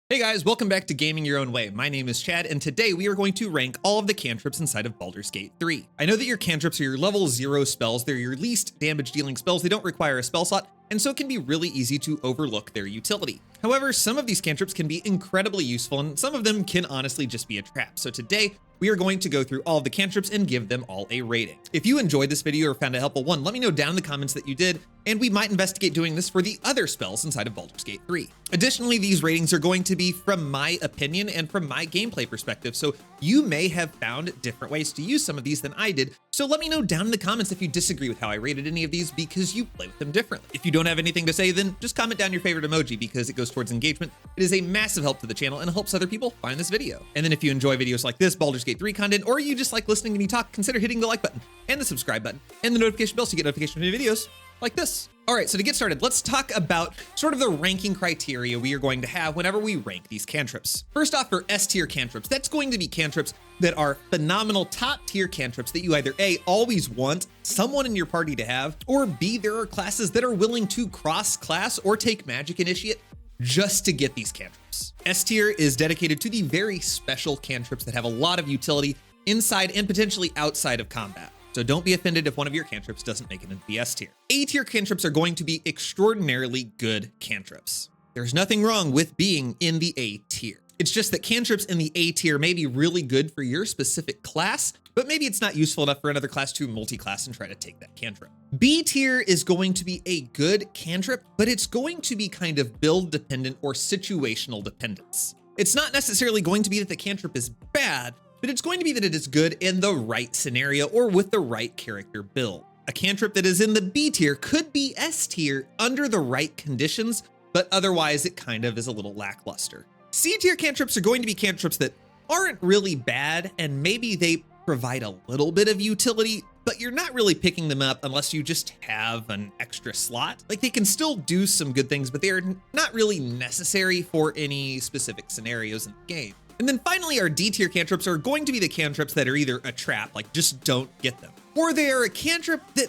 Hey guys, welcome back to Gaming Your Own Way. My name is Chad, and today we are going to rank all of the cantrips inside of Baldur's Gate 3. I know that your cantrips are your level 0 spells, they're your least damage dealing spells, they don't require a spell slot, and so it can be really easy to overlook their utility. However, some of these cantrips can be incredibly useful, and some of them can honestly just be a trap. So today, we are going to go through all of the cantrips and give them all a rating. If you enjoyed this video or found it helpful, let me know down in the comments that you did, and we might investigate doing this for the other spells inside of Baldur's Gate 3. Additionally, these ratings are going to be from my opinion and from my gameplay perspective, so you may have found different ways to use some of these than I did, so let me know down in the comments if you disagree with how I rated any of these because you play with them differently. If you don't have anything to say, then just comment down your favorite emoji because it goes towards engagement. It is a massive help to the channel and helps other people find this video. And then if you enjoy videos like this, Baldur's Gate 3 content, or you just like listening to me talk, consider hitting the like button and the subscribe button and the notification bell so you get notifications from new videos like this. All right, so to get started, let's talk about sort of the ranking criteria we are going to have whenever we rank these cantrips. First off, for S tier cantrips, that's going to be cantrips that are phenomenal top tier cantrips that you either A, always want someone in your party to have, or B, there are classes that are willing to cross class or take magic initiate just to get these cantrips. S tier is dedicated to the very special cantrips that have a lot of utility inside and potentially outside of combat. So don't be offended if one of your cantrips doesn't make it into the S tier. A tier cantrips are going to be extraordinarily good cantrips. There's nothing wrong with being in the A tier. It's just that cantrips in the A tier may be really good for your specific class, but maybe it's not useful enough for another class to multi-class and try to take that cantrip. B tier is going to be a good cantrip, but it's going to be kind of build dependent or situational dependence. It's not necessarily going to be that the cantrip is bad, but it's going to be that it is good in the right scenario or with the right character build. A cantrip that is in the B tier could be S tier under the right conditions, but otherwise it kind of is a little lackluster. C tier cantrips are going to be cantrips that aren't really bad, and maybe they provide a little bit of utility, but you're not really picking them up unless you just have an extra slot. Like, they can still do some good things, but they're not really necessary for any specific scenarios in the game. And then finally, our D tier cantrips are going to be the cantrips that are either a trap, like just don't get them, or they are a cantrip that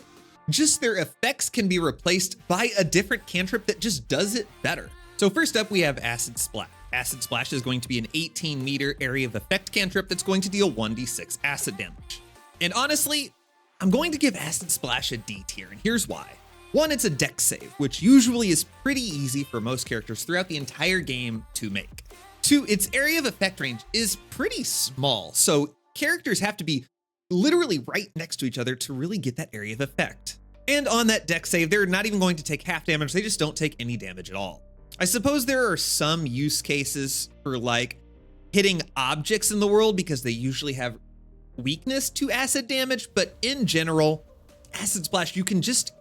just their effects can be replaced by a different cantrip that just does it better. So first up, we have Acid Splash. Acid Splash is going to be an 18-meter area of effect cantrip that's going to deal 1d6 acid damage. And honestly, I'm going to give Acid Splash a D tier, and here's why. One, it's a dex save, which usually is pretty easy for most characters throughout the entire game to make. Two, its area of effect range is pretty small, so characters have to be literally right next to each other to really get that area of effect. And on that dex save, they're not even going to take half damage, they just don't take any damage at all. I suppose there are some use cases for like hitting objects in the world because they usually have weakness to acid damage, but in general, Acid Splash, you can just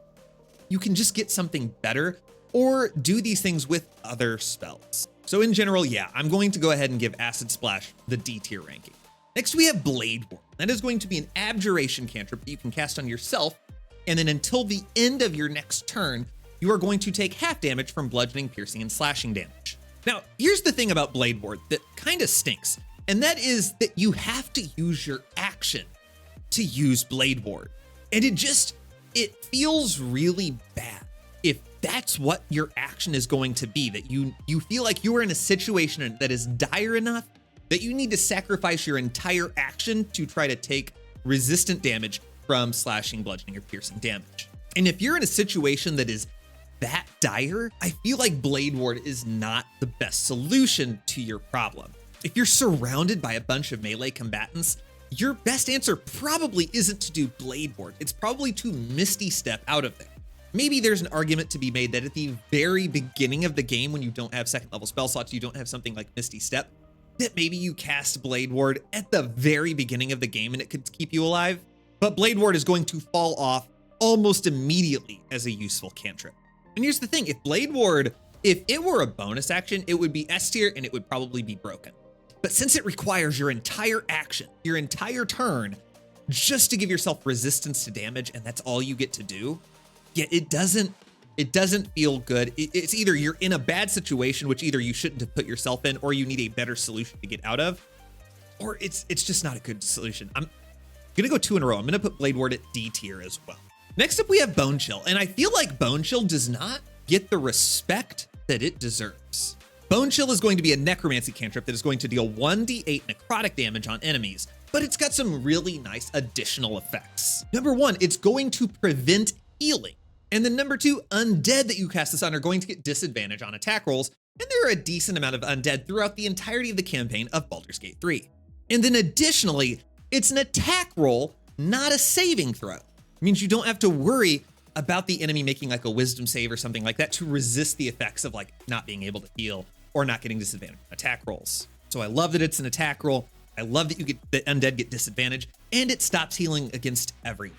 get something better or do these things with other spells. So in general, yeah, I'm going to go ahead and give Acid Splash the D tier ranking. Next, we have Blade Ward. That is going to be an abjuration cantrip that you can cast on yourself, and then until the end of your next turn, you are going to take half damage from bludgeoning, piercing, and slashing damage. Now, here's the thing about Blade Ward that kind of stinks, and that is that you have to use your action to use Blade Ward. And it feels really bad if that's what your action is going to be, that you feel like you are in a situation that is dire enough that you need to sacrifice your entire action to try to take resistant damage from slashing, bludgeoning, or piercing damage. And if you're in a situation that is that dire, I feel like Blade Ward is not the best solution to your problem. If you're surrounded by a bunch of melee combatants, your best answer probably isn't to do Blade Ward. It's probably to Misty Step out of there. Maybe there's an argument to be made that at the very beginning of the game, when you don't have second level spell slots, you don't have something like Misty Step, that maybe you cast Blade Ward at the very beginning of the game and it could keep you alive. But Blade Ward is going to fall off almost immediately as a useful cantrip. And here's the thing, if Blade Ward, if it were a bonus action, it would be S tier and it would probably be broken. But since it requires your entire action, your entire turn, just to give yourself resistance to damage, and that's all you get to do, yeah, it doesn't feel good. It's either you're in a bad situation, which either you shouldn't have put yourself in, or you need a better solution to get out of, or it's just not a good solution. I'm gonna go 2 in a row. I'm gonna put Blade Ward at D tier as well. Next up, we have Bone Chill, and I feel like Bone Chill does not get the respect that it deserves. Bone Chill is going to be a necromancy cantrip that is going to deal 1d8 necrotic damage on enemies, but it's got some really nice additional effects. Number 1, it's going to prevent healing. And then number 2, undead that you cast this on are going to get disadvantage on attack rolls, and there are a decent amount of undead throughout the entirety of the campaign of Baldur's Gate 3. And then additionally, it's an attack roll, not a saving throw. It means you don't have to worry about the enemy making like a wisdom save or something like that to resist the effects of like not being able to heal or not getting disadvantage on attack rolls. So I love that it's an attack roll. I love that that undead get disadvantage, and it stops healing against everyone.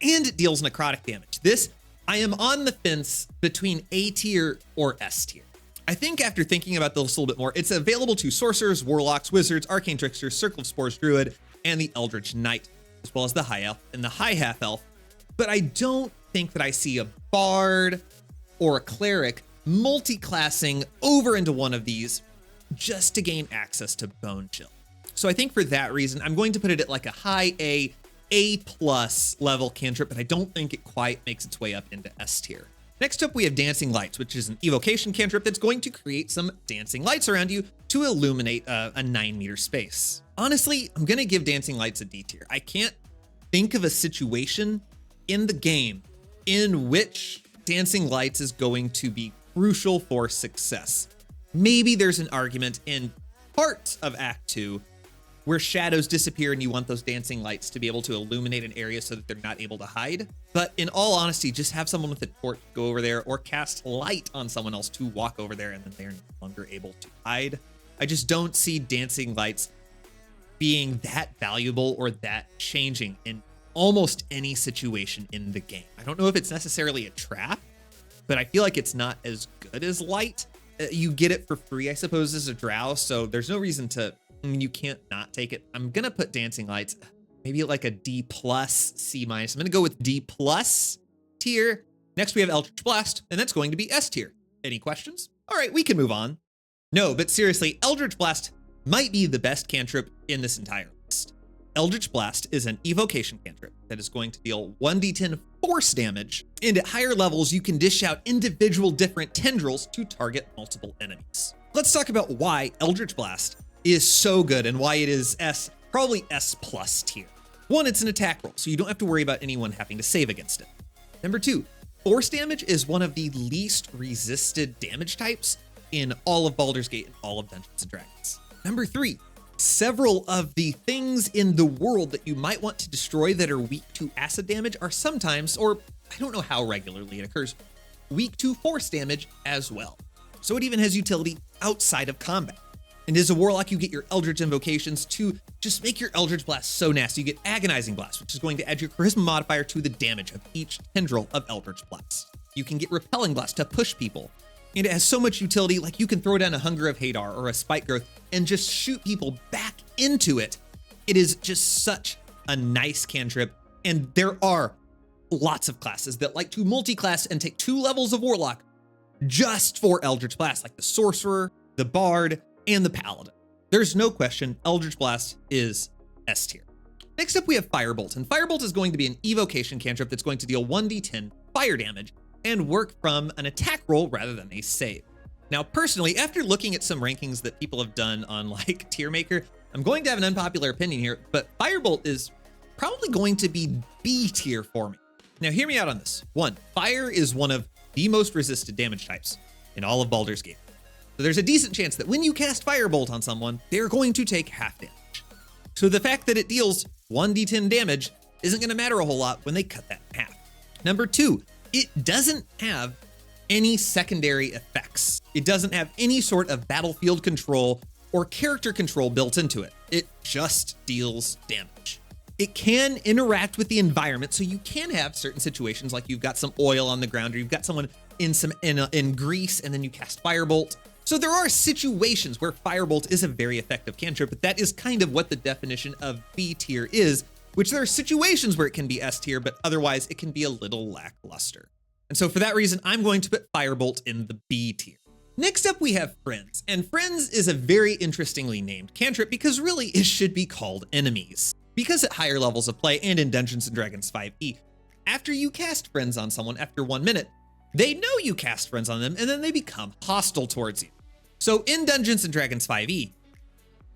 And it deals necrotic damage. This, I am on the fence between A tier or S tier. I think after thinking about this a little bit more, it's available to sorcerers, warlocks, wizards, arcane tricksters, circle of spores, druid, and the eldritch knight, as well as the high elf and the high half elf. But I don't think that I see a bard or a cleric multi-classing over into one of these just to gain access to Bone Chill. So I think for that reason, I'm going to put it at like a high A plus level cantrip, but I don't think it quite makes its way up into S tier. Next up, we have Dancing Lights, which is an evocation cantrip that's going to create some dancing lights around you to illuminate a 9-meter space. Honestly, I'm gonna give Dancing Lights a D tier. I can't think of a situation in the game in which Dancing Lights is going to be crucial for success. Maybe there's an argument in parts of Act 2 where shadows disappear and you want those dancing lights to be able to illuminate an area so that they're not able to hide. But in all honesty, just have someone with a torch go over there or cast light on someone else to walk over there and then they're no longer able to hide. I just don't see dancing lights being that valuable or that changing in almost any situation in the game. I don't know if it's necessarily a trap, but I feel like it's not as good as light. You get it for free, I suppose, as a drow, so there's no reason to, I mean, you can't not take it. I'm gonna put Dancing Lights, maybe like a D plus, C minus. I'm gonna go with D plus tier. Next we have Eldritch Blast, and that's going to be S tier. Any questions? All right, we can move on. No, but seriously, Eldritch Blast might be the best cantrip in this entire list. Eldritch Blast is an evocation cantrip that is going to deal 1d10 force damage, and at higher levels, you can dish out individual different tendrils to target multiple enemies. Let's talk about why Eldritch Blast is so good and why it is probably S plus tier. 1, it's an attack roll, so you don't have to worry about anyone having to save against it. Number 2, force damage is one of the least resisted damage types in all of Baldur's Gate and all of Dungeons & Dragons. Number 3, several of the things in the world that you might want to destroy that are weak to acid damage are sometimes, or I don't know how regularly it occurs, weak to force damage as well. So it even has utility outside of combat. And as a warlock, you get your Eldritch invocations to just make your Eldritch Blast so nasty. You get Agonizing Blast, which is going to add your charisma modifier to the damage of each tendril of Eldritch Blast. You can get Repelling Blast to push people. And it has so much utility, like you can throw down a Hunger of Hadar or a Spike Growth and just shoot people back into it. It is just such a nice cantrip. And there are lots of classes that like to multi-class and take 2 levels of Warlock just for Eldritch Blast, like the Sorcerer, the Bard, and the Paladin. There's no question, Eldritch Blast is S tier. Next up, we have Firebolt, and Firebolt is going to be an evocation cantrip that's going to deal 1d10 fire damage and work from an attack roll rather than a save. Now, personally, after looking at some rankings that people have done on like Tier Maker, I'm going to have an unpopular opinion here, but Firebolt is probably going to be B tier for me. Now, hear me out on this. 1, fire is one of the most resisted damage types in all of Baldur's Gate. So there's a decent chance that when you cast Firebolt on someone, they're going to take half damage. So the fact that it deals 1d10 damage isn't going to matter a whole lot when they cut that in half. Number 2, it doesn't have any secondary effects. It doesn't have any sort of battlefield control or character control built into it. It just deals damage. It can interact with the environment, so you can have certain situations like you've got some oil on the ground or you've got someone in grease and then you cast Firebolt. So there are situations where Firebolt is a very effective cantrip, but that is kind of what the definition of B tier is, which there are situations where it can be S tier, but otherwise it can be a little lackluster. And so for that reason, I'm going to put Firebolt in the B tier. Next up, we have Friends, and Friends is a very interestingly named cantrip because really it should be called Enemies. Because at higher levels of play and in Dungeons & Dragons 5e, after you cast Friends on someone after 1 minute, they know you cast Friends on them and then they become hostile towards you. So in Dungeons and Dragons 5e,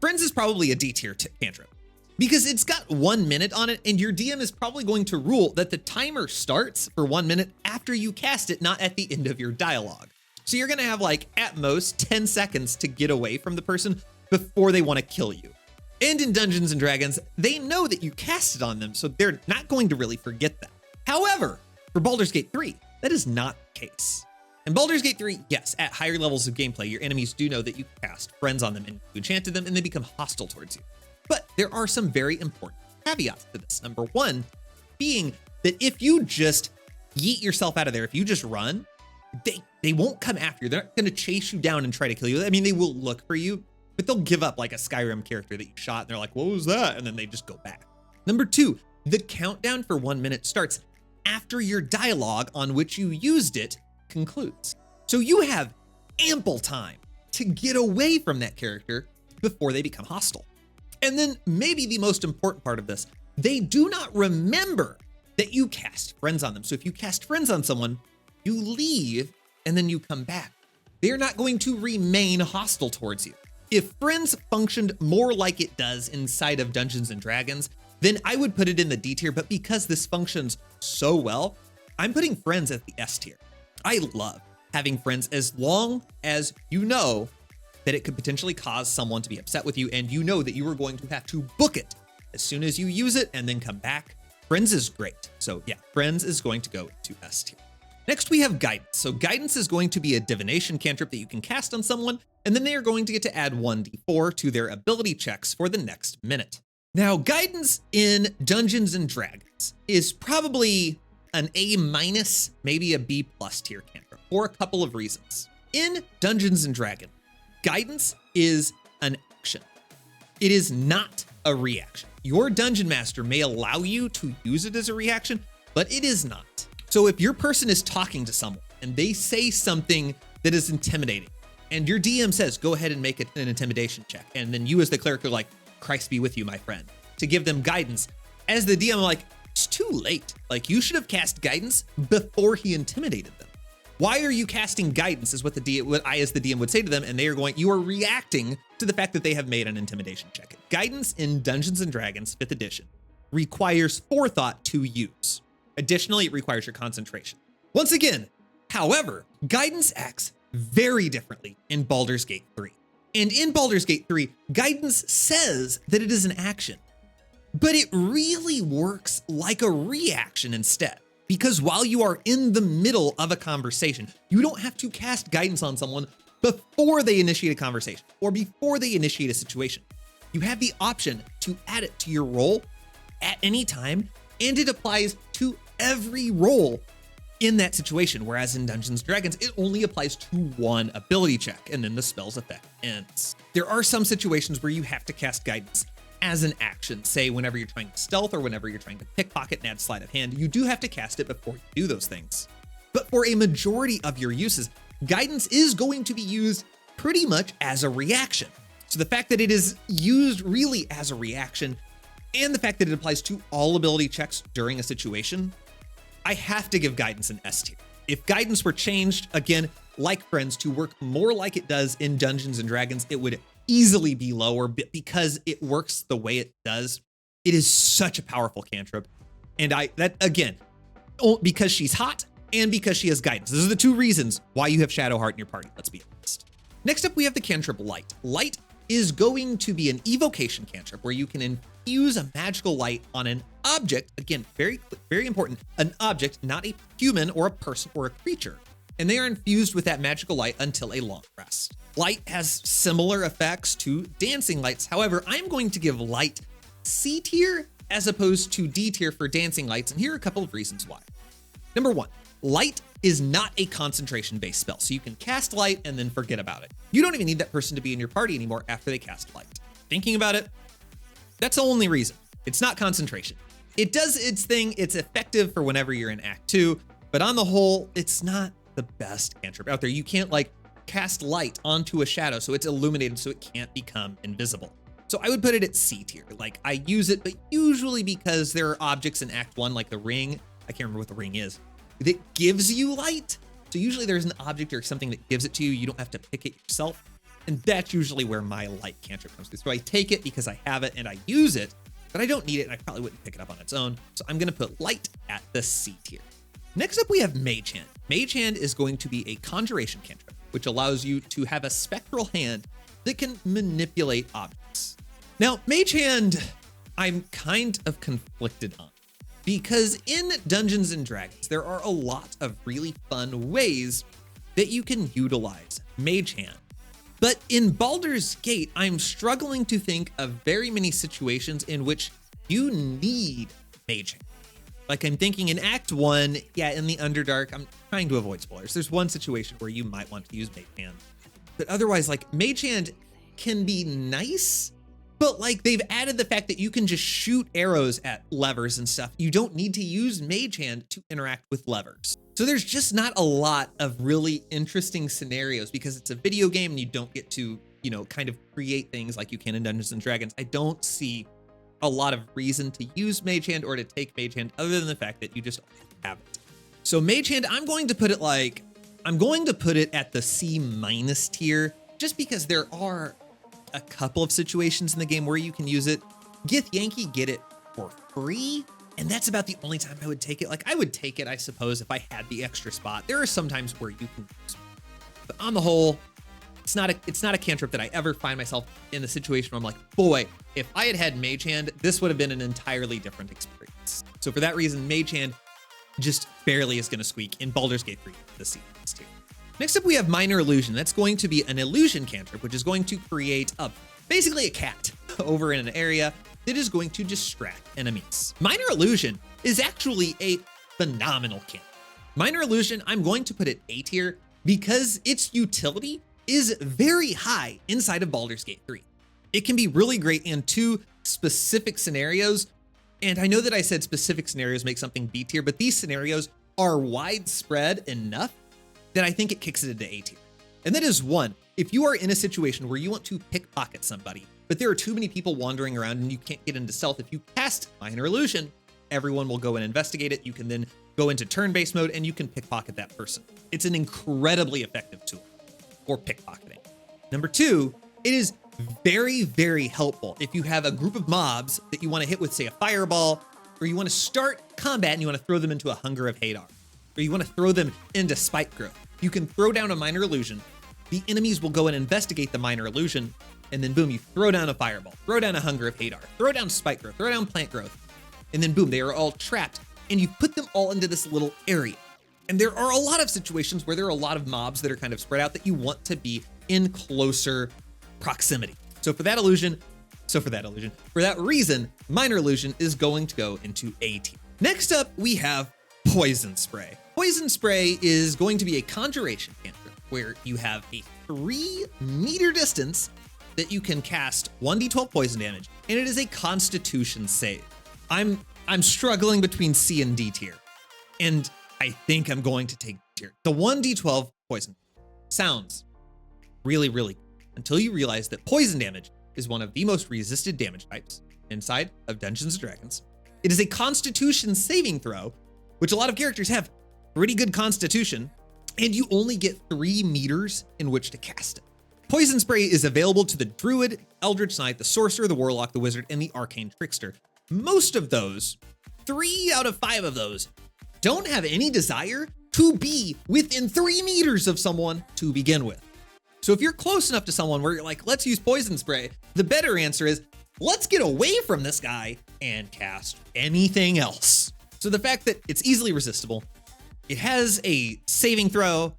Friends is probably a D tier cantrip because it's got 1 minute on it, and your DM is probably going to rule that the timer starts for 1 minute after you cast it, not at the end of your dialogue. So you're gonna have like at most 10 seconds to get away from the person before they wanna kill you. And in Dungeons and Dragons, they know that you cast it on them, so they're not going to really forget that. However, for Baldur's Gate 3, that is not the case. In Baldur's Gate 3, yes, at higher levels of gameplay, your enemies do know that you cast Friends on them and you enchanted them and they become hostile towards you. But there are some very important caveats to this. Number one being that if you just yeet yourself out of there, if you just run, they won't come after you. They're not gonna chase you down and try to kill you. I mean, they will look for you, but they'll give up like a Skyrim character that you shot and they're like, what was that? And then they just go back. Number two, the countdown for 1 minute starts after your dialogue on which you used it concludes. So you have ample time to get away from that character before they become hostile. And then maybe the most important part of this, they do not remember that you cast Friends on them. So if you cast Friends on someone, you leave and then you come back. They're not going to remain hostile towards you. If Friends functioned more like it does inside of Dungeons and Dragons, then I would put it in the D tier, but because this functions so well, I'm putting Friends at the S tier. I love having Friends as long as you know that it could potentially cause someone to be upset with you and you know that you are going to have to book it as soon as you use it and then come back. Friends is great. So yeah, Friends is going to go to S tier. Next, we have Guidance. So Guidance is going to be a divination cantrip that you can cast on someone, and then they are going to get to add 1d4 to their ability checks for the next minute. Now, Guidance in Dungeons and Dragons is probably an A-, maybe a B+ tier cantrip for a couple of reasons. In Dungeons and Dragons, Guidance is an action. It is not a reaction. Your dungeon master may allow you to use it as a reaction, but it is not. So if your person is talking to someone and they say something that is intimidating, and your DM says, go ahead and make it an intimidation check, and then you as the cleric are like, Christ be with you, my friend, to give them guidance. As the DM, I'm like, it's too late. Like, you should have cast guidance before he intimidated them. Why are you casting guidance is what I as the DM would say to them, and they are going, you are reacting to the fact that they have made an intimidation check. Guidance in Dungeons and Dragons 5th edition requires forethought to use. Additionally, it requires your concentration. Once again, however, Guidance acts very differently in Baldur's Gate 3. And in Baldur's Gate 3, Guidance says that it is an action, but it really works like a reaction instead. Because while you are in the middle of a conversation, you don't have to cast Guidance on someone before they initiate a conversation or before they initiate a situation. You have the option to add it to your roll at any time, and it applies to every roll in that situation, whereas in Dungeons & Dragons, it only applies to one ability check, and then the spell's effect ends. There are some situations where you have to cast Guidance as an action, say whenever you're trying to stealth or whenever you're trying to pickpocket and add sleight of hand, you do have to cast it before you do those things. But for a majority of your uses, Guidance is going to be used pretty much as a reaction. So the fact that it is used really as a reaction and the fact that it applies to all ability checks during a situation, I have to give Guidance an S tier. If Guidance were changed, again, like Friends, to work more like it does in Dungeons and Dragons, it would easily be lower, but because it works the way it does, it is such a powerful cantrip. And because she's hot and because she has Guidance. Those are the two reasons why you have Shadowheart in your party, let's be honest. Next up, we have the cantrip Light. Light is going to be an evocation cantrip where you can infuse a magical light on an object. Again, very, very important, an object, not a human or a person or a creature. And they are infused with that magical light until a long rest. Light has similar effects to dancing lights. However, I'm going to give Light C tier as opposed to D tier for dancing lights. And here are a couple of reasons why. Number one, Light is not a concentration-based spell, so you can cast Light and then forget about it. You don't even need that person to be in your party anymore after they cast Light. Thinking about it, that's the only reason. It's not concentration. It does its thing, it's effective for whenever you're in Act 2, but on the whole, it's not the best cantrip out there. You can't like cast light onto a shadow so it's illuminated so it can't become invisible. So I would put it at C tier. Like, I use it, but usually because there are objects in Act 1, like the ring, I can't remember what the ring is, that gives you light. So usually there's an object or something that gives it to you. You don't have to pick it yourself. And that's usually where my light cantrip comes through. So I take it because I have it and I use it, but I don't need it and I probably wouldn't pick it up on its own. So I'm gonna put light at the C tier. Next up, we have Mage Hand. Mage Hand is going to be a conjuration cantrip, which allows you to have a spectral hand that can manipulate objects. Now, Mage Hand, I'm kind of conflicted on, because in Dungeons and Dragons, there are a lot of really fun ways that you can utilize Mage Hand. But in Baldur's Gate, I'm struggling to think of very many situations in which you need Mage Hand. Like I'm thinking in Act 1, yeah, in the Underdark, I'm trying to avoid spoilers. There's one situation where you might want to use Mage Hand. But otherwise, like Mage Hand can be nice, but like they've added the fact that you can just shoot arrows at levers and stuff. You don't need to use Mage Hand to interact with levers. So there's just not a lot of really interesting scenarios because it's a video game and you don't get to, you know, kind of create things like you can in Dungeons and Dragons. I don't see a lot of reason to use Mage Hand or to take Mage Hand other than the fact that you just have it. So Mage Hand, I'm going to put it at the C- tier just because there are a couple of situations in the game where you can use it. Gith Yankee get it for free, and that's about the only time I would take it. Like I would take it, I suppose, if I had the extra spot. There are some times where you can use it. But on the whole, it's not a cantrip that I ever find myself in a situation where I'm like, boy, if I had had Mage Hand, this would have been an entirely different experience. So for that reason, Mage Hand just barely is going to squeak in Baldur's Gate 3, the C tier. Next up, we have Minor Illusion. That's going to be an illusion cantrip, which is going to create basically a cat over in an area that is going to distract enemies. Minor Illusion is actually a phenomenal cantrip. Minor Illusion, I'm going to put it A tier because its utility is very high inside of Baldur's Gate 3. It can be really great in two specific scenarios. And I know that I said specific scenarios make something B tier, but these scenarios are widespread enough that I think it kicks it into A tier. And that is one, if you are in a situation where you want to pickpocket somebody, but there are too many people wandering around and you can't get into stealth, if you cast Minor Illusion, everyone will go and investigate it. You can then go into turn-based mode and you can pickpocket that person. It's an incredibly effective tool for pickpocketing. Number two, it is very, very helpful if you have a group of mobs that you want to hit with, say, a fireball, or you want to start combat and you want to throw them into a Hunger of Hadar, or you want to throw them into Spike Growth. You can throw down a Minor Illusion, the enemies will go and investigate the Minor Illusion, and then boom, you throw down a fireball, throw down a Hunger of Hadar, throw down Spike Growth, throw down Plant Growth, and then boom, they are all trapped, and you put them all into this little area. And there are a lot of situations where there are a lot of mobs that are kind of spread out that you want to be in closer proximity. For that reason, Minor Illusion is going to go into A tier. Next up, we have Poison Spray. Poison Spray is going to be a conjuration cantrip where you have a 3-meter distance that you can cast 1d12 poison damage, and it is a Constitution save. I'm struggling between C and D tier, and I think I'm going to take D tier. The 1d12 poison sounds really, really good until you realize that poison damage is one of the most resisted damage types inside of Dungeons & Dragons. It is a Constitution saving throw, which a lot of characters have pretty good Constitution, and you only get 3 meters in which to cast it. Poison Spray is available to the Druid, Eldritch Knight, the Sorcerer, the Warlock, the Wizard, and the Arcane Trickster. Most of those, 3 out of 5 of those, don't have any desire to be within 3 meters of someone to begin with. So if you're close enough to someone where you're like, let's use Poison Spray, the better answer is, let's get away from this guy and cast anything else. So the fact that it's easily resistible, it has a saving throw,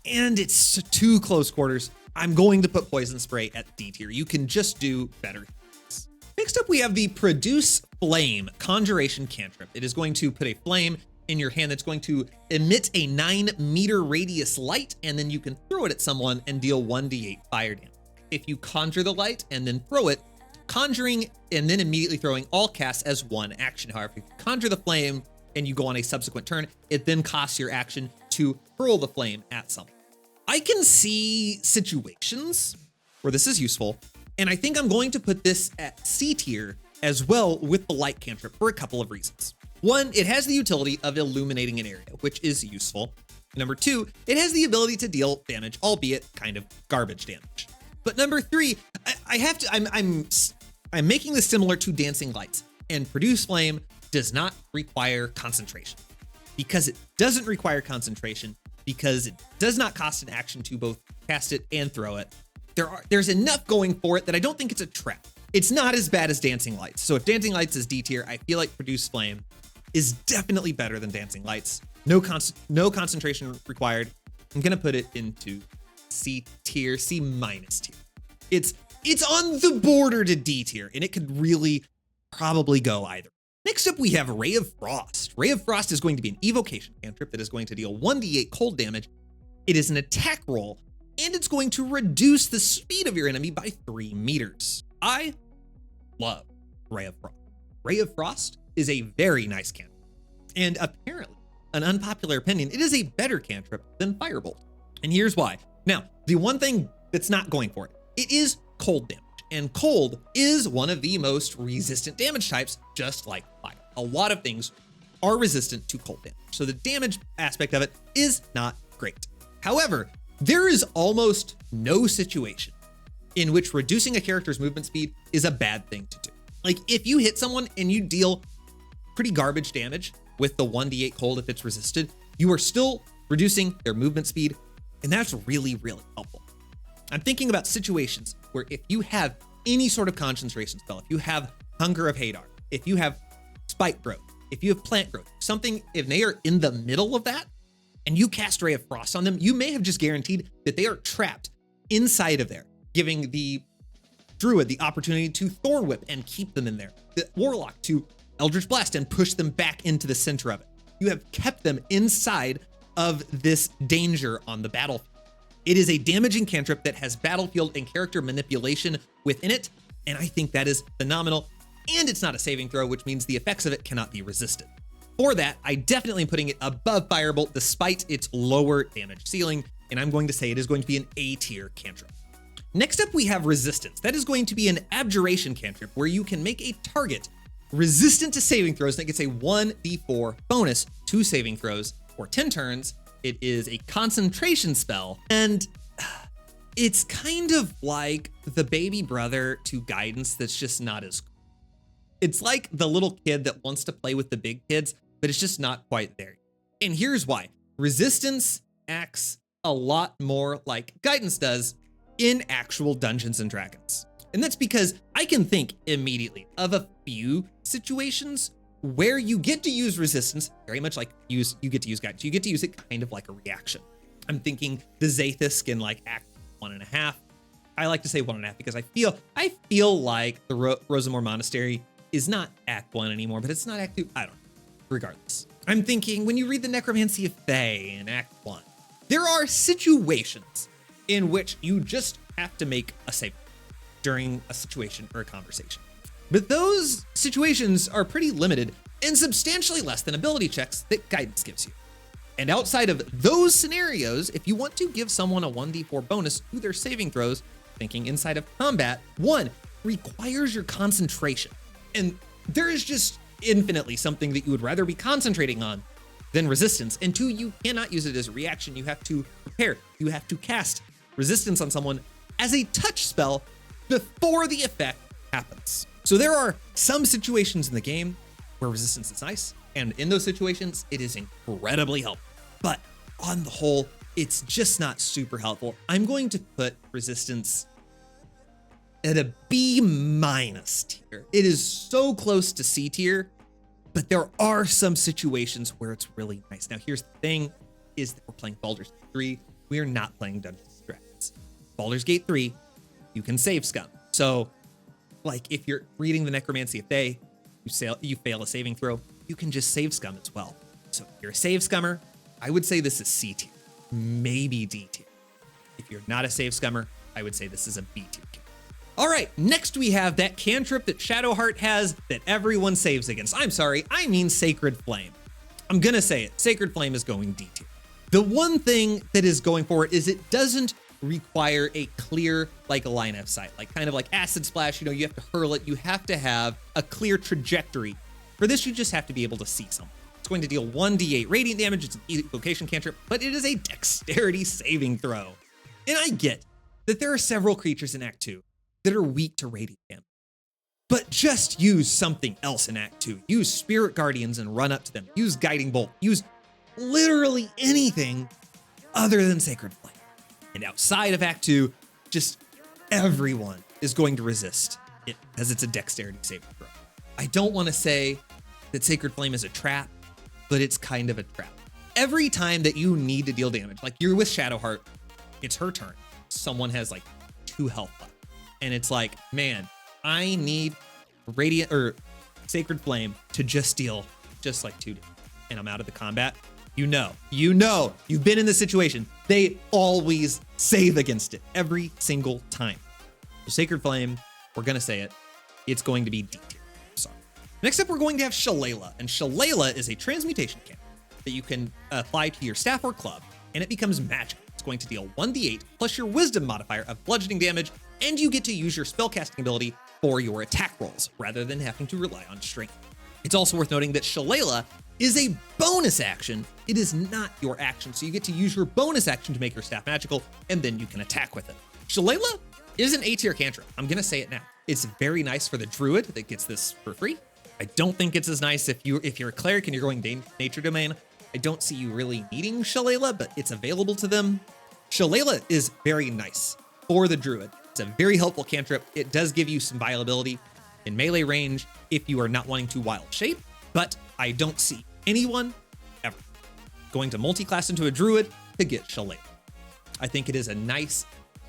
and it's 2 close quarters, I'm going to put Poison Spray at D tier. You can just do better things. Next up, we have the Produce Flame Conjuration Cantrip. It is going to put a flame in your hand that's going to emit a 9-meter radius light, and then you can throw it at someone and deal 1d8 fire damage. If you conjure the light and then throw it, conjuring and then immediately throwing all casts as one action. However, if you conjure the flame and you go on a subsequent turn, it then costs your action to hurl the flame at someone. I can see situations where this is useful, and I think I'm going to put this at C tier as well with the light cantrip for a couple of reasons. One, it has the utility of illuminating an area, which is useful. Number two, it has the ability to deal damage, albeit kind of garbage damage. But number 3, I have to, I'm making this similar to Dancing Lights, and Produce Flame does not require concentration. Because it doesn't require concentration, because it does not cost an action to both cast it and throw it, there's enough going for it that I don't think it's a trap. It's not as bad as Dancing Lights. So if Dancing Lights is D tier, I feel like Produce Flame is definitely better than Dancing Lights. No concentration required. I'm gonna put it into C tier, C minus tier. It's on the border to D tier, and it could really probably go either. Next up, we have Ray of Frost. Ray of Frost is going to be an evocation cantrip that is going to deal 1d8 cold damage. It is an attack roll, and it's going to reduce the speed of your enemy by 3 meters. I love Ray of Frost. Ray of Frost is a very nice cantrip, and apparently, an unpopular opinion, it is a better cantrip than Firebolt. And here's why. Now, the one thing that's not going for it is cold damage. And cold is one of the most resistant damage types, just like fire. A lot of things are resistant to cold damage, so the damage aspect of it is not great. However, there is almost no situation in which reducing a character's movement speed is a bad thing to do. Like, if you hit someone and you deal pretty garbage damage with the 1d8 cold if it's resisted, you are still reducing their movement speed, and that's really, really helpful. I'm thinking about situations where if you have any sort of concentration spell, if you have Hunger of Hadar, if you have Spike Growth, if you have Plant Growth, something, if they are in the middle of that and you cast Ray of Frost on them, you may have just guaranteed that they are trapped inside of there, giving the Druid the opportunity to Thorn Whip and keep them in there, the Warlock to Eldritch Blast and push them back into the center of it. You have kept them inside of this danger on the battlefield. It is a damaging cantrip that has battlefield and character manipulation within it, and I think that is phenomenal. And it's not a saving throw, which means the effects of it cannot be resisted. For that, I definitely am putting it above Firebolt despite its lower damage ceiling, and I'm going to say it is going to be an A tier cantrip. Next up, we have Resistance. That is going to be an Abjuration cantrip where you can make a target resistant to saving throws, and it gets a 1d4 bonus to saving throws for 10 turns. It is a concentration spell, and it's kind of like the baby brother to Guidance that's just not as cool. It's like the little kid that wants to play with the big kids, but it's just not quite there. And here's why. Resistance acts a lot more like Guidance does in actual Dungeons and Dragons. And that's because I can think immediately of a few situations where you get to use Resistance, very much like you get to use Guidance. You get to use it kind of like a reaction. I'm thinking the Zathis in like Act 1.5. I like to say 1.5 because I feel like the Rosamore Monastery is not Act 1 anymore, but it's not Act 2. I don't know. Regardless. I'm thinking when you read the Necromancy of Thay in Act 1, there are situations in which you just have to make a save during a situation or a conversation. But those situations are pretty limited and substantially less than ability checks that Guidance gives you. And outside of those scenarios, if you want to give someone a 1d4 bonus to their saving throws, thinking inside of combat, 1, requires your concentration. And there is just infinitely something that you would rather be concentrating on than Resistance. And 2, you cannot use it as a reaction. You have to prepare. You have to cast Resistance on someone as a touch spell before the effect happens. So there are some situations in the game where Resistance is nice, and in those situations, it is incredibly helpful. But on the whole, it's just not super helpful. I'm going to put Resistance at a B- tier. It is so close to C tier, but there are some situations where it's really nice. Now, here's the thing, is that we're playing Baldur's Gate 3. We are not playing Dungeons & Dragons. Baldur's Gate 3, you can save scum. So, like, if you're reading the Necromancy of Thay, you fail a saving throw, you can just save scum as well. So if you're a save scummer, I would say this is C tier, maybe D tier. If you're not a save scummer, I would say this is a B tier. All right, next we have that cantrip that Shadowheart has that everyone saves against. I'm sorry, I mean Sacred Flame. I'm gonna say it, Sacred Flame is going D tier. The one thing that is going for it is it doesn't require a clear like line of sight, like kind of like Acid Splash, you have to hurl it, you have to have a clear trajectory. For this, you just have to be able to see something. It's going to deal 1d8 radiant damage, it's an evocation cantrip, but it is a dexterity saving throw. And I get that there are several creatures in Act 2 that are weak to radiant damage. But just use something else in Act 2. Use Spirit Guardians and run up to them. Use Guiding Bolt. Use literally anything other than Sacred Flame. And outside of Act 2, just everyone is going to resist it as it's a dexterity saving throw. I don't want to say that Sacred Flame is a trap, but it's kind of a trap. Every time that you need to deal damage, like you're with Shadowheart, it's her turn. Someone has like 2 health left. And it's like, man, I need Radiant or Sacred Flame to just deal just like 2 damage. And I'm out of the combat. You know, you've been in this situation. They always save against it every single time. So Sacred Flame, we're going to say it. It's going to be D tier. Sorry. Next up, we're going to have Shillelagh. And Shillelagh is a transmutation cantrip that you can apply to your staff or club, and it becomes magic. It's going to deal 1d8 plus your wisdom modifier of bludgeoning damage, and you get to use your spellcasting ability for your attack rolls rather than having to rely on strength. It's also worth noting that Shillelagh is a bonus action. It is not your action, so you get to use your bonus action to make your staff magical, and then you can attack with it. Shillelagh is an A tier cantrip. I'm gonna say it now. It's very nice for the druid that gets this for free. I don't think it's as nice if you're a cleric and you're going nature domain. I don't see you really needing Shillelagh, but it's available to them. Shillelagh is very nice for the druid. It's a very helpful cantrip. It does give you some viability in melee range if you are not wanting to wild shape, but I don't see anyone ever going to multi-class into a druid to get Shillelagh. I think it is a nice,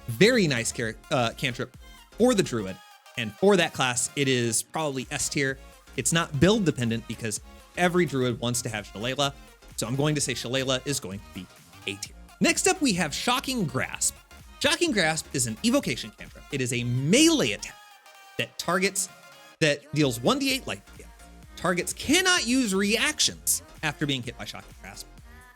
very nice cantrip for the druid, and for that class, it is probably S tier. It's not build dependent because every druid wants to have Shillelagh, so I'm going to say Shillelagh is going to be A tier. Next up, we have Shocking Grasp. Shocking Grasp is an evocation cantrip. It is a melee attack that deals 1d8 life damage. Targets cannot use reactions after being hit by Shocking Grasp,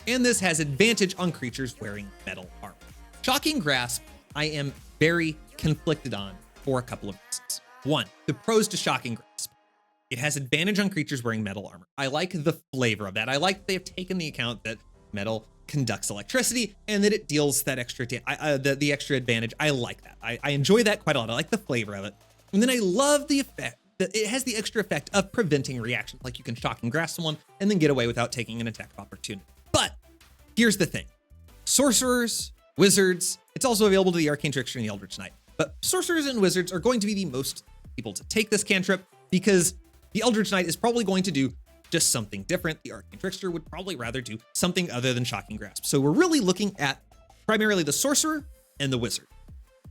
and this has advantage on creatures wearing metal armor. Shocking Grasp, I am very conflicted on for a couple of reasons. One, the pros to Shocking Grasp. It has advantage on creatures wearing metal armor. I like the flavor of that. I like that they have taken the account that metal conducts electricity and that it deals that extra the extra advantage. I like that. I enjoy that quite a lot. I like the flavor of it. And then I love the effect that it has the extra effect of preventing reactions. Like you can Shocking Grasp someone and then get away without taking an attack of opportunity. But here's the thing. Sorcerers, wizards, it's also available to the Arcane Trickster and the Eldritch Knight. But sorcerers and wizards are going to be the most people to take this cantrip because the Eldritch Knight is probably going to do just something different. The Arcane Trickster would probably rather do something other than Shocking Grasp. So we're really looking at primarily the sorcerer and the wizard.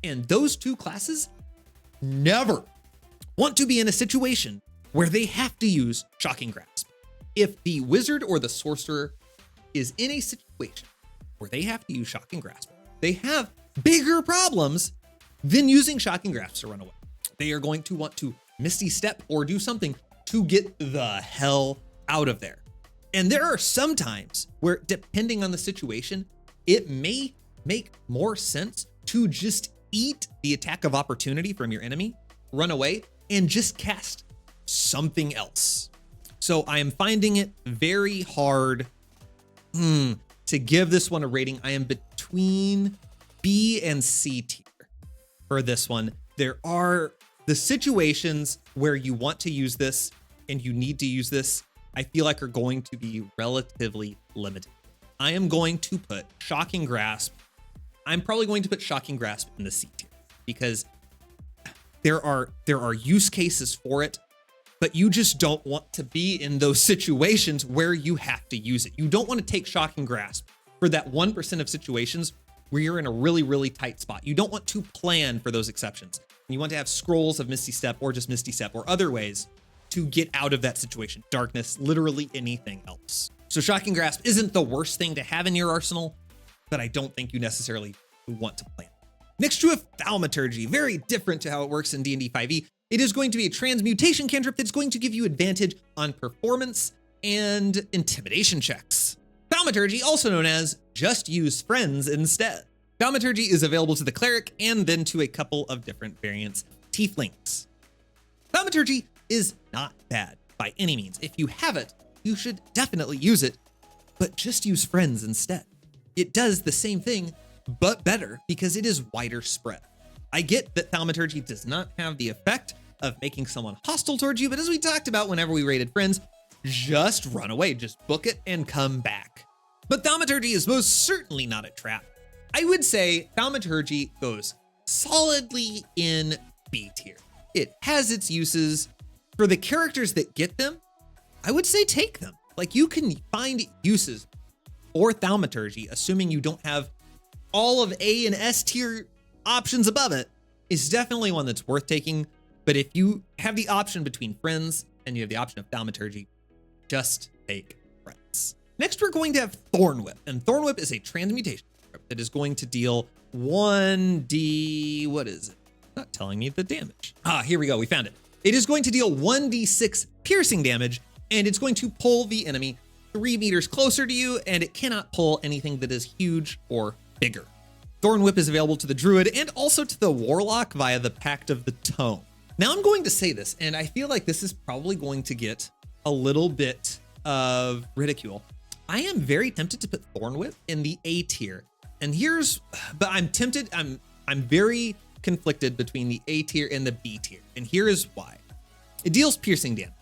And those two classes never want to be in a situation where they have to use Shocking Grasp. If the wizard or the sorcerer is in a situation where they have to use Shocking Grasp, they have bigger problems than using Shocking Grasp to run away. They are going to want to Misty Step or do something to get the hell out of there. And there are some times where, depending on the situation, it may make more sense to just eat the attack of opportunity from your enemy, run away, and just cast something else. So I am finding it very hard to give this one a rating. I am between B and C tier for this one. There are the situations where you want to use this and you need to use this, I feel like are going to be relatively limited. I am going to put Shocking Grasp. I'm probably going to put Shocking Grasp in the C tier because there are use cases for it, but you just don't want to be in those situations where you have to use it. You don't want to take Shocking Grasp for that 1% of situations where you're in a really, really tight spot. You don't want to plan for those exceptions. You want to have scrolls of Misty Step or just Misty Step or other ways to get out of that situation. Darkness, literally anything else. So Shocking Grasp isn't the worst thing to have in your arsenal, but I don't think you necessarily want to plan. Next you have Thaumaturgy, very different to how it works in D&D 5e. It is going to be a transmutation cantrip that's going to give you advantage on performance and intimidation checks. Thaumaturgy, also known as just use friends instead. Thaumaturgy is available to the cleric and then to a couple of different variants, tieflings. Thaumaturgy is not bad by any means. If you have it, you should definitely use it, but just use friends instead. It does the same thing but better because it is wider spread. I get that Thaumaturgy does not have the effect of making someone hostile towards you, but as we talked about whenever we raided friends, just run away, just book it and come back. But Thaumaturgy is most certainly not a trap. I would say Thaumaturgy goes solidly in B tier. It has its uses. For the characters that get them, I would say take them. Like, you can find uses for Thaumaturgy, assuming you don't have all of A and S tier options above it, is definitely one that's worth taking. But if you have the option between friends and you have the option of Thaumaturgy, just take friends. Next, we're going to have Thorn Whip, and Thorn Whip is a transmutation that is going to deal 1d, what is it? Not telling me the damage. Ah, here we go, we found it. It is going to deal 1d6 piercing damage, and it's going to pull the enemy 3 meters closer to you, and it cannot pull anything that is huge or bigger. Thorn Whip is available to the Druid and also to the Warlock via the Pact of the Tome. Now I'm going to say this, and I feel like this is probably going to get a little bit of ridicule. I am very tempted to put Thorn Whip in the A tier, and but I'm tempted, I'm very conflicted between the A tier and the B tier, and here is why. It deals piercing damage.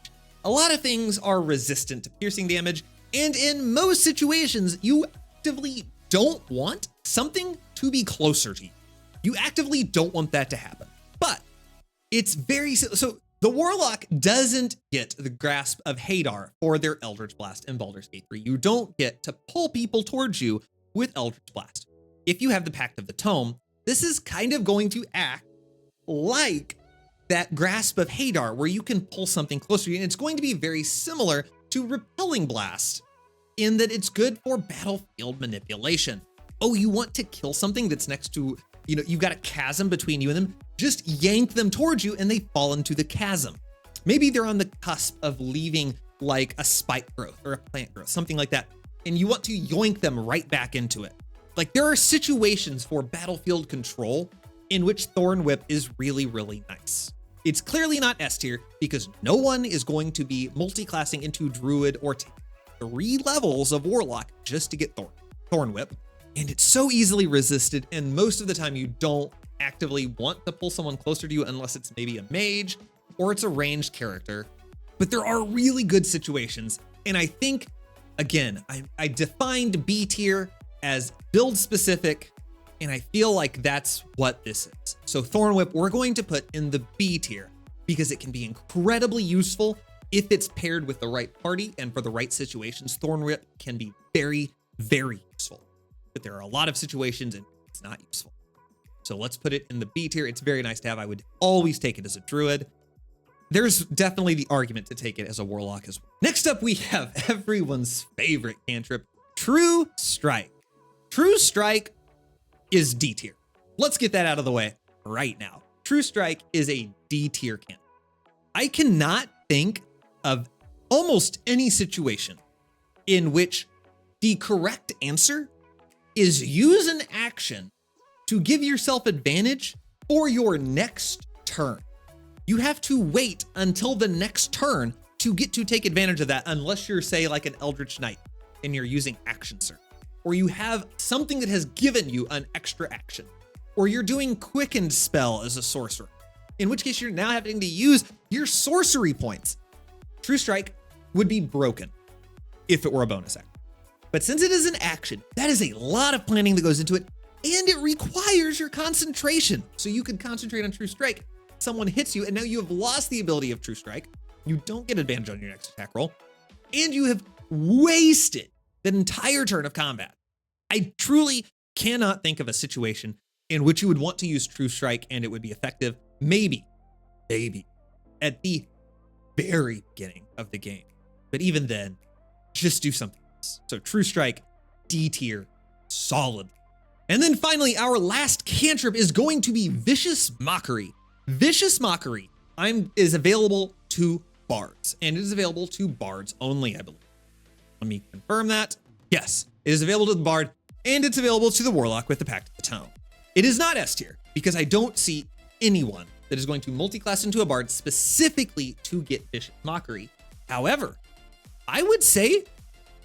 A lot of things are resistant to piercing damage, and in most situations, you actively don't want something to be closer to you. You actively don't want that to happen, but it's so the Warlock doesn't get the grasp of Hadar for their Eldritch Blast in Baldur's Gate 3. You don't get to pull people towards you with Eldritch Blast. If you have the Pact of the Tome, this is kind of going to act like that grasp of Hadar, where you can pull something closer to you, and it's going to be very similar to Repelling Blast in that it's good for battlefield manipulation. Oh, you want to kill something that's next to, you've got a chasm between you and them, just yank them towards you and they fall into the chasm. Maybe they're on the cusp of leaving like a spike growth or a plant growth, something like that, and you want to yoink them right back into it. Like, there are situations for battlefield control in which Thorn Whip is really, really nice. It's clearly not S tier because no one is going to be multi-classing into Druid or 3 levels of Warlock just to get Thorn Whip. And it's so easily resisted, and most of the time you don't actively want to pull someone closer to you unless it's maybe a mage or it's a ranged character. But there are really good situations, and I think, again, I defined B tier as build specific, and I feel like that's what this is. So Thorn Whip, we're going to put in the B tier because it can be incredibly useful if it's paired with the right party, and for the right situations, Thorn Whip can be very, very useful. But there are a lot of situations and it's not useful. So let's put it in the B tier. It's very nice to have. I would always take it as a Druid. There's definitely the argument to take it as a Warlock as well. Next up, we have everyone's favorite cantrip, True Strike. True Strike is D tier. Let's get that out of the way right now. True Strike is a D tier cantrip. I cannot think of almost any situation in which the correct answer is use an action to give yourself advantage for your next turn. You have to wait until the next turn to get to take advantage of that, unless you're, say, like an Eldritch Knight and you're using Action Surge, or you have something that has given you an extra action, or you're doing Quickened Spell as a sorcerer, in which case you're now having to use your sorcery points. True Strike would be broken if it were a bonus action. But since it is an action, that is a lot of planning that goes into it, and it requires your concentration. So you can concentrate on True Strike, someone hits you, and now you have lost the ability of True Strike. You don't get advantage on your next attack roll, and you have wasted the entire turn of combat. I truly cannot think of a situation in which you would want to use True Strike and it would be effective. Maybe at the very beginning of the game. But even then, just do something else. So True Strike, D tier, solid. And then finally, our last cantrip is going to be Vicious Mockery. Vicious Mockery is available to bards, and it is available to bards only, I believe. Let me confirm that. Yes, it is available to the bard, and it's available to the warlock with the Pact of the Tome. It is not S tier because I don't see anyone that is going to multi-class into a bard specifically to get Vicious Mockery. However, I would say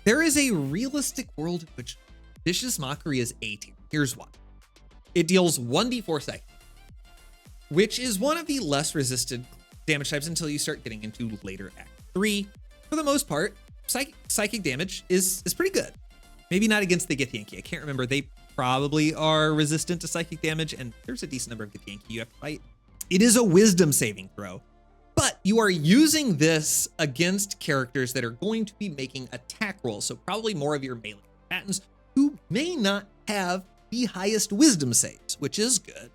there is a realistic world in which Vicious Mockery is A tier. Here's why. It deals 1d4 psychic, which is one of the less resisted damage types until you start getting into later Act 3. For the most part, psychic damage is pretty good. Maybe not against the Githyanki. I can't remember. They probably are resistant to psychic damage, and there's a decent number of Githyanki you have to fight. It is a wisdom saving throw, but you are using this against characters that are going to be making attack rolls, so probably more of your melee combatants who may not have the highest wisdom saves, which is good.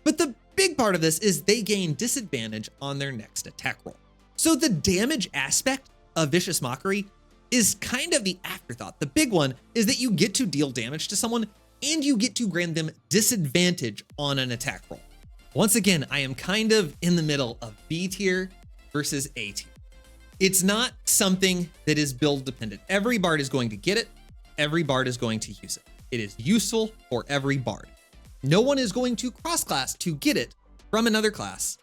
But the big part of this is they gain disadvantage on their next attack roll. So the damage aspect of Vicious Mockery is kind of the afterthought. The big one is that you get to deal damage to someone and you get to grant them disadvantage on an attack roll. Once again, I am kind of in the middle of B tier versus A tier. It's not something that is build dependent. Every bard is going to get it. Every bard is going to use it. It is useful for every bard. No one is going to cross-class to get it from another class.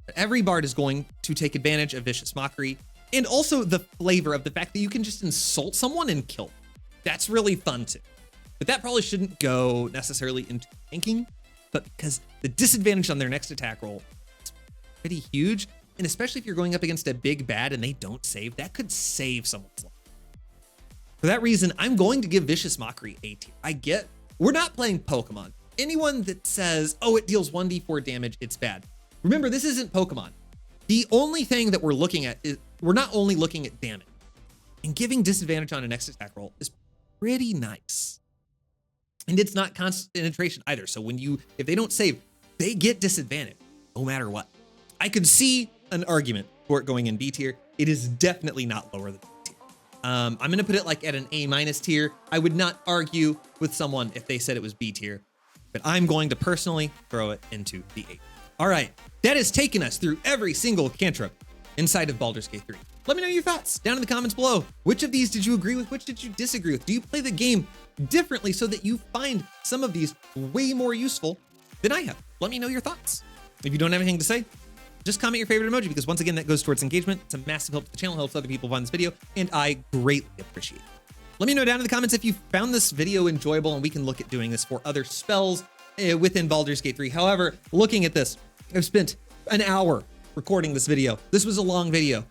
But every bard is going to take advantage of Vicious Mockery, and also the flavor of the fact that you can just insult someone and kill them. That's really fun too. But that probably shouldn't go necessarily into tanking, but because the disadvantage on their next attack roll is pretty huge, and especially if you're going up against a big bad and they don't save, that could save someone's life. For that reason, I'm going to give Vicious Mockery A tier. I get, we're not playing Pokemon. Anyone that says, oh, it deals 1d4 damage, it's bad. Remember, this isn't Pokemon. The only thing that we're looking at is, we're not only looking at damage. And giving disadvantage on a next attack roll is pretty nice. And it's not concentration either. So if they don't save, they get disadvantage no matter what. I could see an argument for it going in B tier. It is definitely not lower than B tier. I'm going to put it like at an A- tier. I would not argue with someone if they said it was B tier, but I'm going to personally throw it into the A. All right, that has taken us through every single cantrip inside of Baldur's Gate 3. Let me know your thoughts down in the comments below. Which of these did you agree with? Which did you disagree with? Do you play the game differently so that you find some of these way more useful than I have? Let me know your thoughts. If you don't have anything to say, just comment your favorite emoji, because once again, that goes towards engagement. It's a massive help to the channel, helps other people find this video, and I greatly appreciate it. Let me know down in the comments if you found this video enjoyable, and we can look at doing this for other spells within Baldur's Gate 3. However, looking at this, I've spent an hour recording this video. This was a long video,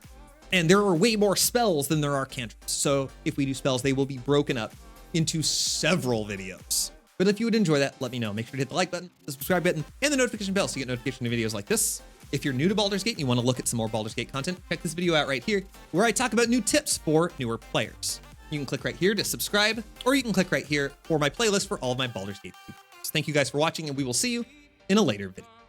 and there are way more spells than there are cantrips. So if we do spells, they will be broken up into several videos. But if you would enjoy that, let me know. Make sure to hit the like button, the subscribe button, and the notification bell so you get notification of videos like this. If you're new to Baldur's Gate and you want to look at some more Baldur's Gate content, check this video out right here, where I talk about new tips for newer players. You can click right here to subscribe, or you can click right here for my playlist for all of my Baldur's Gate videos. Thank you guys for watching, and we will see you in a later video.